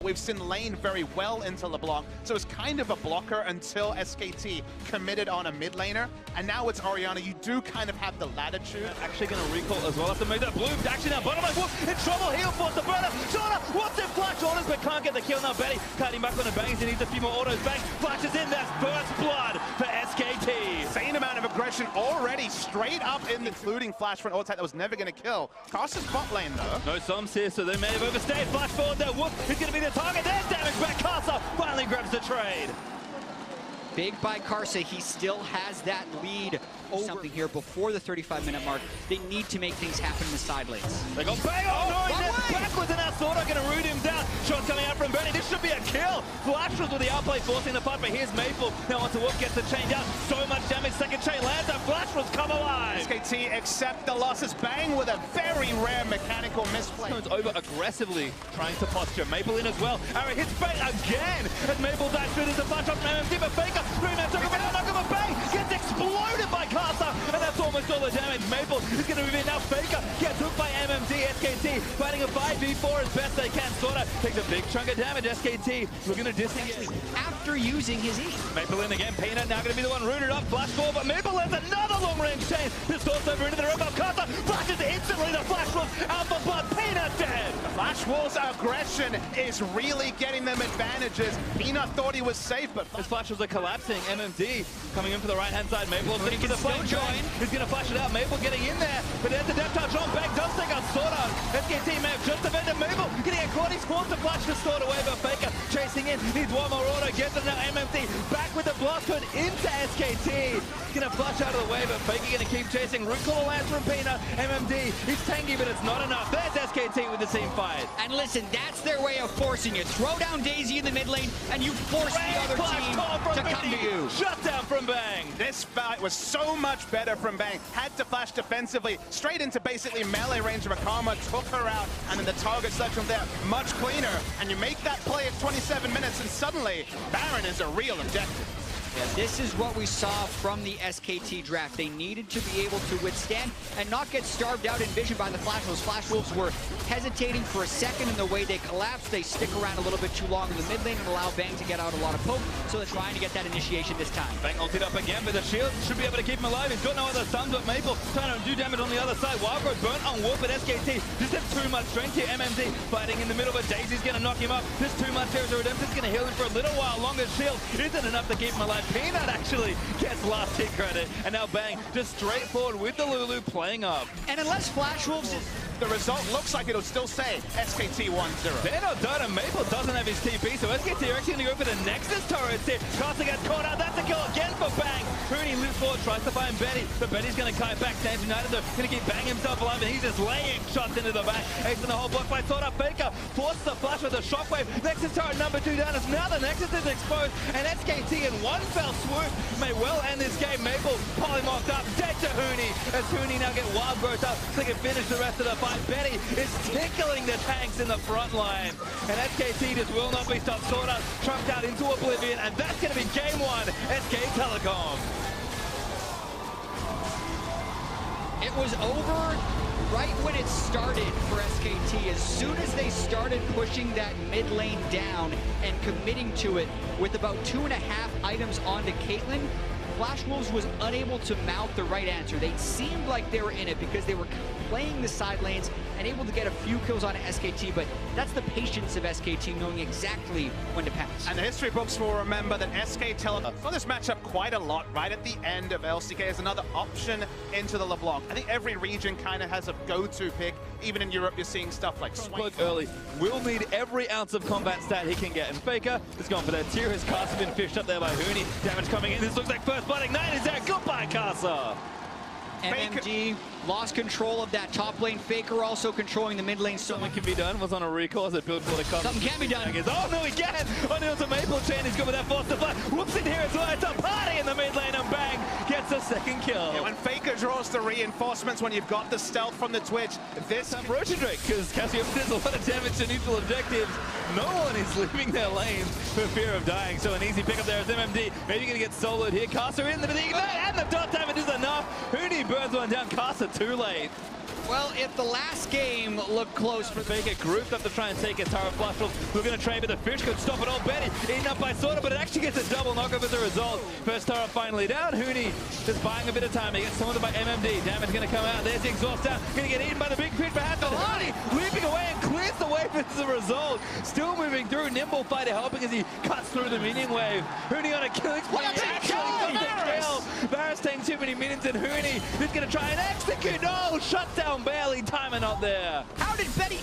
We've seen Lane very well into LeBlanc, so it's kind of a blocker until SKT committed on a mid laner, and now it's Orianna. You do kind of have the latitude. Actually going to recall as well after make that blue. Actually now bottom line, in trouble. He'll force the burner. Shorter wants it, flash orders, but can't get the kill now. Betty cutting back on the bangs. He needs a few more autos. Bang flashes in. That's first blood for SKT. Insane amount of aggression already straight up in the including flash for an ult attack that was never going to kill. Caster's bot lane though. No Psalms here, so they may have overstayed. Flash forward there. Whoop is going to be the target. There's damage back. Casa finally grabs the trade. Big by Karsa, he still has that lead over something here before the 35-minute mark. They need to make things happen in the side lanes. They got bang! Oh no, he's backwards and that's Sorta gonna root him down. Shot coming out from Benny. This should be a kill. Flashes with the outplay forcing the fight, but here's Maple. Now onto Wolf gets the chain down. So much damage. Second chain lands and Flashes come alive. SKT accept the losses. Bang with a very rare mechanical misplay. Comes over aggressively, trying to posture. Maple in as well. Arrow hits Fake again as Maple dives through. There's a flash off from MMD, but Faker 3-man took him out. Knock Bang gets exploded by Casa, and that's almost all the damage. Maple is going to move in now. Faker gets hooked by MMD. SKT fighting a 5v4 as best they can. Sorta takes a big chunk of damage. SKT looking to disengage after using his E. Maple in again. Peanut now going to be the one rooted up. Flash forward, but Maple lands another long-range chain. Distorts over into the rope of Casa. Flashes instantly. The Flash Wolves out for blood. Peanut dead. The Flash Wolves' aggression is really getting them advantages. Peanut thought he was safe, but his Flash Wolves are collapsing. MMD coming in for the right-hand side. Maple looking for the flame join. He's going to flash it out. Maple getting in there, but there's the death touch on. Bang does take out Sorta. SKT may have just defended Maple. Getting a quad. He's forced to flash the Sorta away, but Faker chasing in. Needs one more auto. Gets it now. MMD back with the blast hood into SKT. Going to flash out of the way, but Faker going to keep chasing. Root call lands from Peanut. MMD. He's tanky, but it's not enough. There's SKT with the team fight. And listen, that's their way of forcing it. Throw down Daisy in the mid lane, and you force the other team to come to you. Shut down from Bang. This fight was so much better from Bang. Had to flash defensively, straight into basically melee range of Akama, took her out, and then the target selection there, much cleaner. And you make that play at 27 minutes, and suddenly, Baron is a real objective. Yeah, this is what we saw from the SKT draft. They needed to be able to withstand and not get starved out in vision by the Flash Wolves. Flash Wolves were hesitating for a second in the way they collapsed. They stick around a little bit too long in the mid lane and allow Bang to get out a lot of poke, so they're trying to get that initiation this time. Bang ulted up again, but the shield should be able to keep him alive. He's got no other stuns, but Maple trying to do damage on the other side. Wildgrowth burnt on Wolf, but SKT just have too much strength here. MMD fighting in the middle, but Daisy's going to knock him up. There's too much here. The Redemption's going to heal him for a little while longer. Shield isn't enough to keep him alive. Peanut actually gets last hit credit, and now Bang just straightforward with the Lulu playing up. And unless Flash Wolves is... The result looks like it'll still say SKT 1-0. They're not done, and Maple doesn't have his TP, so SKT are actually going to go for the Nexus turret here. Casa gets caught out. That's a kill again for Bang. Rooney loops forward, tries to find Betty, but Betty's going to kite back. Stands United, though, going to keep Bang himself alive, and he's just laying shots into the back. Ace in the whole block fight. Sorta Faker forces the flash with a shockwave. Nexus turret number 2 down. As now the Nexus is exposed, and SKT in one fell swoop may well end this game. Maple polymocked up, dead to Hooney, as Hooney now get wild growth up so they can finish the rest of the fight. Betty is tickling the tanks in the front line, and SKT just will not be stopped. Sorta trucked out into oblivion, and that's going to be game 1, SK Telecom. It was over right when it started for SKT. As soon as they started pushing that mid lane down and committing to it with about 2.5 items onto Caitlyn, Flash Wolves was unable to mount the right answer. They seemed like they were in it because they were playing the side lanes and able to get a few kills on SKT, but that's the patience of SKT, knowing exactly when to pass. And the history books will remember that SK Telecom saw this matchup quite a lot right at the end of LCK as another option into the LeBlanc. I think every region kind of has a go-to pick. Even in Europe, you're seeing stuff like Swank. Early will need every ounce of combat stat he can get, and Faker is going for that tier. His Casa been fished up there by Hooney. Damage coming in. This looks like first blood. Ignite is there. Goodbye, Casa. MMG lost control of that top lane. Faker also controlling the mid lane. Something can be done. Was on a recall as it built for the cover. Something can be done. Oh no, he can't! On the Maple chain, he's good with that force to fly. Whoops in here as well. It's a party in the mid lane, and Bang gets a second kill. Yeah, when Faker draws the reinforcements, when you've got the stealth from the Twitch, this Roach Drake, because Cassiopeia does a lot of damage to neutral objectives. No one is leaving their lanes for fear of dying, so an easy pickup there is MMD. Maybe going to get soloed here. Casa in the ignite, and the dot damage is enough. Hooney burns one down. Casa too late. Well, if the last game looked close for Faker grouped up to try and take a Tara flush. We're going to trade, but the fish could stop it all. Betty eaten up by Sorta, but it actually gets a double knockoff as a result. First Tara finally down. Hooney just buying a bit of time. He gets summoned by MMD. Damage going to come out. There's the exhaust down. Going to get eaten by the big fish, but Hooney leaping away and clears the wave as the result. Still moving through. Nimble fighter helping as he cuts through the minion wave. Hooney on a killing spree. Varus taking too many minions, and Hooney is going to try and execute. No, shut down barely. Timer not there. How did Betty?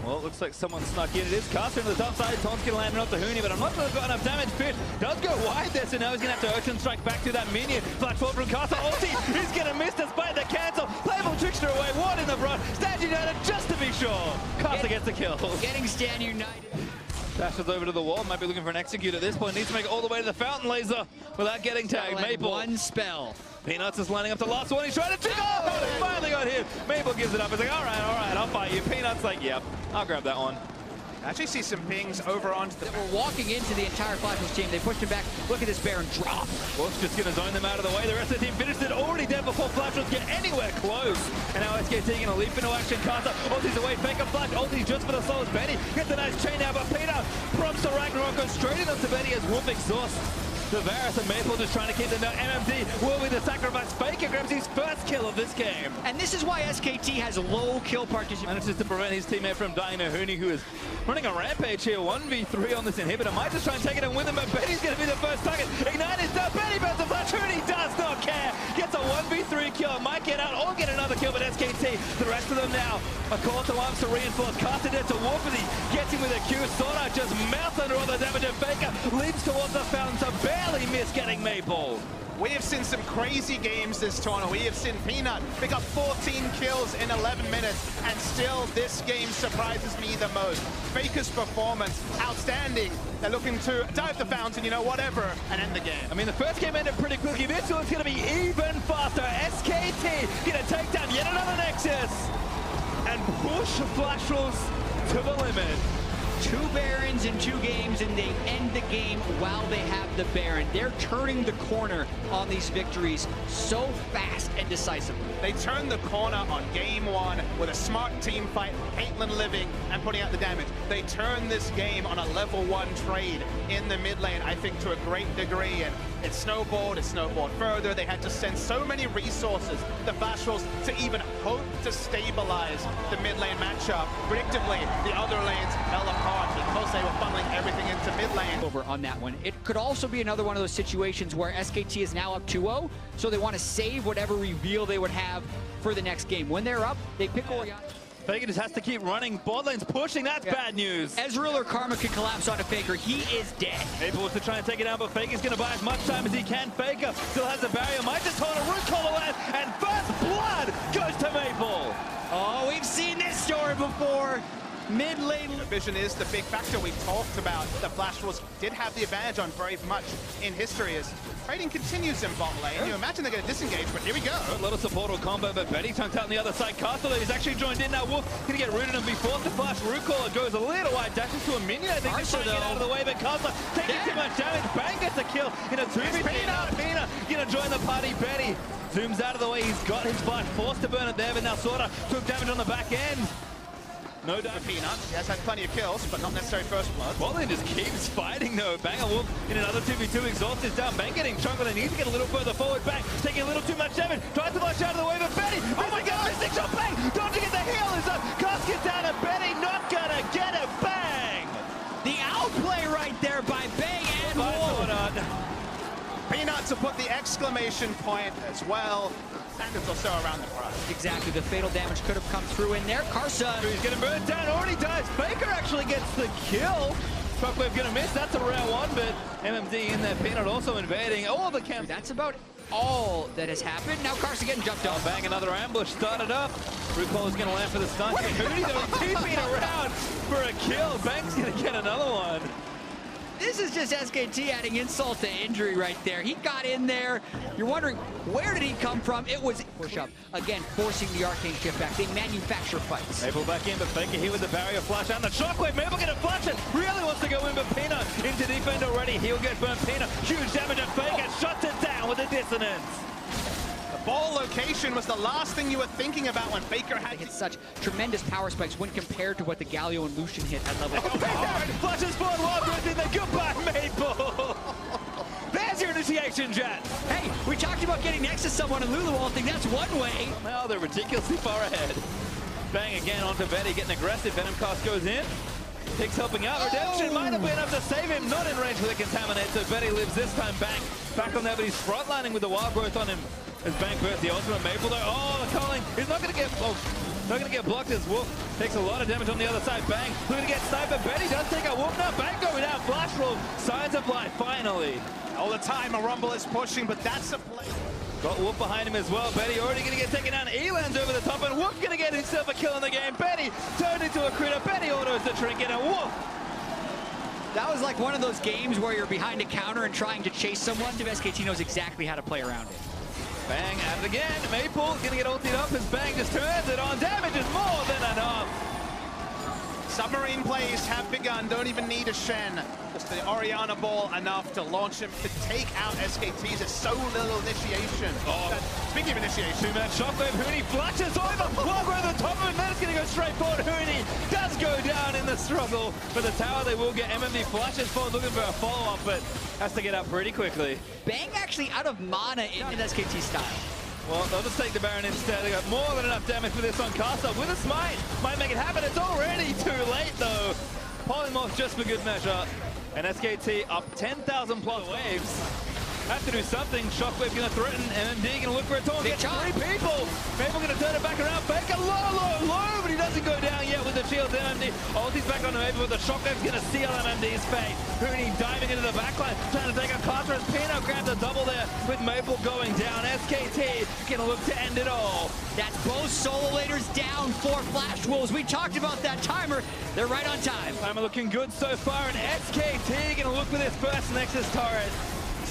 Well, it looks like someone snuck in. It is Caster on the top side. Tom's going to land it off the Hooney, but I'm not sure they've got enough damage. Fish does go wide there, so now he's going to have to Ocean Strike back to that minion. Flash forward from Caster. Ulti is going to miss despite the cancel. Playable Trickster away. One in the front. Stand United just to be sure. Caster gets the kill. Getting Stand United. Dashes over to the wall. Might be looking for an execute at this point. Needs to make it all the way to the fountain laser without getting tagged. Maple. One spell. Peanuts is lining up the last one. He's trying to trick. Oh, he finally got hit. Maple gives it up. He's like, all right, I'll fight you. Peanuts like, yep, I'll grab that one. I actually see some pings over onto the... We're walking into the entire Flashes team. They pushed him back. Look at this Baron drop. Wolf's just going to zone them out of the way. The rest of the team finished it already dead before Flashes get anywhere close. And now SKT going to leap into action. Caster ulti's away. Faker flash. Ulti just for the souls. Betty gets a nice chain out, but Peanut prompts the Ragnarok. Goes straight into Betty as Wolf exhausts the Varus, and Maple just trying to keep them down. MMD will be the sacrifice. Faker grabs his first kill of this game. And this is why SKT has low kill participation. Manages to prevent his teammate from dying. Hooney, who is running a rampage here. 1v3 on this inhibitor. Might just try and take it and win them, but Betty's going to be the first target. Ignite is down. Betty burns the flash. Hooney does not care. Gets a 1v3 kill. Might get out or get another kill, but SKT, the rest of them now, a call to arms to reinforce. Caster dead to Wolf as he gets him with a Q. Sona just melts under all the damage, and Faker leaps towards the fountain to barely miss getting Maple. We have seen some crazy games this tournament. We have seen Peanut pick up 14 kills in 11 minutes, and still this game surprises me the most. Faker's performance, outstanding. They're looking to dive the fountain, you know, whatever, and end the game. I mean, the first game ended pretty quickly. This one's going to be even faster. SKT going to take down yet another Nexus and push Flash Wolves to the limit. 2 Barons in 2 games, and they end the game while they have the Baron. They're turning the corner on these victories so fast and decisively. They turned the corner on game 1 with a smart team fight, Caitlyn living and putting out the damage. They turned this game on a level 1 trade in the mid lane, I think, to a great degree, and it snowballed further. They had to send so many resources, the Flash Wolves, to even hope to stabilize the mid lane matchup. Predictably, the other lanes fell apart because they were funneling everything into mid lane. Over on that one. It could also be another one of those situations where SKT is now up 2-0, so they want to save whatever reveal they would have for the next game. When they're up, they pick Orianna. Faker just has to keep running. Bot lane's pushing. That's bad news. Ezreal or Karma can collapse onto Faker. He is dead. Maple wants to try and take it down, but Faker's going to buy as much time as he can. Faker still has a barrier. Might just hold a root call away, and first blood goes to Maple. Oh, we've seen this story before. Mid lane. Vision is the big factor we talked about. The Flash Wolves did have the advantage on very much in history as trading continues in bot lane. You imagine they're going to disengage, but here we go. A little supportal combo, but Betty chunked out on the other side. Castle is actually joined in now. Wolf going to get rooted and be forced to flash. Root caller goes a little wide, dashes to a minion. I think he's trying to get out of the way, but Castle taking too much damage. Bang gets a kill in a 2v3. Peanut going to join the party. Betty zooms out of the way. He's got his flash, forced to burn it there, but now Sorta took damage on the back end. No doubt. Peanut, he has had plenty of kills, but not necessarily first blood. Botlane just keeps fighting though. Banger Wolf in another 2v2. Exhaust is down. Bang getting chunked, but they need to get a little further forward. Bang taking a little too much damage. Tries to flash out of the way, but Betty, oh my god, missing shot. Bang, don't get the heal is up. Cost gets down, and Betty not gonna get it. Bang. The outplay right there by Bang and Wolf. Peanut to put the exclamation point as well. Standards or so around the front. Exactly, the fatal damage could have come through in there. Carson. He's gonna burn down, already dies. Faker actually gets the kill. Shockwave gonna miss, that's a rare one, but MMD in there. Peanut also invading all the camp. That's about all that has happened. Now Carson getting jumped on. Bang, another ambush started up. Recall is gonna land for the stun. Hooney's TP'ing around for a kill. Bang's gonna get another one. This is just SKT adding insult to injury right there. He got in there. You're wondering, where did he come from? It was push up. Again, forcing the Arcane shift back. They manufacture fights. Maple back in, but Faker here with the barrier flash and the Shockwave. Maple get a flash it. Really wants to go in, but Peanut into defend already. He'll get burnt. Peanut, huge damage, and Faker shuts it down with the dissonance. The ball location was the last thing you were thinking about when Faker had They hit such tremendous power spikes when compared to what the Galio and Lucian hit at level 4. Flashes forward, Wildgrowth in there. Goodbye, Maple. There's your initiation, Jet. Hey, we talked about getting next to someone in Lulu Wall. I think that's one way. Somehow they're ridiculously far ahead. Bang again onto Betty, getting aggressive. Venom Cast goes in. Pick's helping out. Redemption might have been enough to save him. Not in range for the Contaminate, so Betty lives this time. Bang back on there, but he's frontlining with the Wildgrowth on him. As Bang bursts the ultimate Maple though. Oh, the calling. He's not going to get blocked as Wolf takes a lot of damage on the other side. Bang looking to get sniped, but Betty does take a Wolf now. Bang going down. Flash roll. Signs of life finally. all the time. A Rumble is pushing, but that's a play. Got Wolf behind him as well. Betty already going to get taken down. Elan's over the top, and Wolf going to get himself a kill in the game. Betty turned into a critter. Betty autos the trinket, and Wolf. That was like one of those games where you're behind a counter and trying to chase someone. SKT knows exactly how to play around it. Bang at it again. Maple going to get ulted up as Bang just turns it on. Damage is more than enough. Submarine plays have begun. Don't even need a Shen. Just the Orianna ball enough to launch him, to take out SKTs. It's so little initiation. Oh. Speaking of initiation. Two-man shockwave. Huni flashes over. Walk over the top of it. Then it's going to go straight forward. Huni does go down in the struggle. For the tower, they will get MMD flashes forward, looking for a follow-up, but has to get up pretty quickly. Bang actually out of mana in SKT style. Well, they'll just take the Baron instead. They got more than enough damage for this on Cast Up with a smite. Might make it happen. It's already too late, though. Polymorph just for good measure. And SKT up 10,000 plus waves. Have to do something. Shockwave going to threaten. MMD going to look for a taunt. Gets three people. Maple going to turn it back around. Faker low, but he doesn't go down yet with the shield. MMD ulti's back on Maple, but the Shockwave's going to seal MMD's fate. Huni diving into the backline, trying to take a Carter as Pino grabs a double there with Maple going down. SKT going to look to end it all. That's both solo laders down for Flash Wolves. We talked about that timer. They're right on time. Timer looking good so far, and SKT going to look for this first Nexus turret.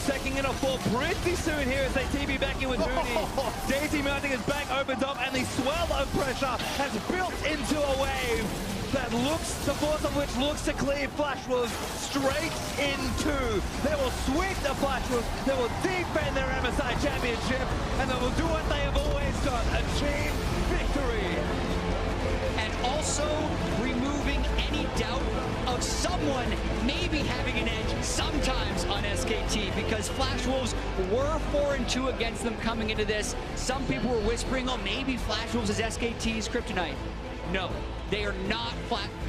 Second in a fall pretty soon here as they TB back in with Huni. Daisy mounting his back opens up, and the swell of pressure has built into a wave that looks, the force of which looks to cleave Flash Wolves straight into. They will sweep the Flash Wolves, they will defend their MSI championship, and they will do what they have always done, achieve victory. And also removing any doubt of someone maybe having an edge sometimes on SKT, because Flash Wolves were 4-2 against them coming into this. Some people were whispering, oh, maybe Flash Wolves is SKT's kryptonite. No, they are not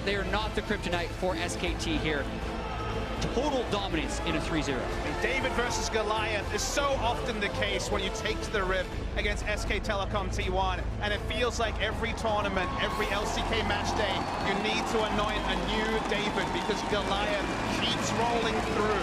they are not the kryptonite for SKT here. Total dominance in a 3-0. David versus Goliath is so often the case when you take to the rip against SK Telecom T1, and it feels like every tournament, every LCK match day, you need to anoint a new David because Goliath keeps rolling through.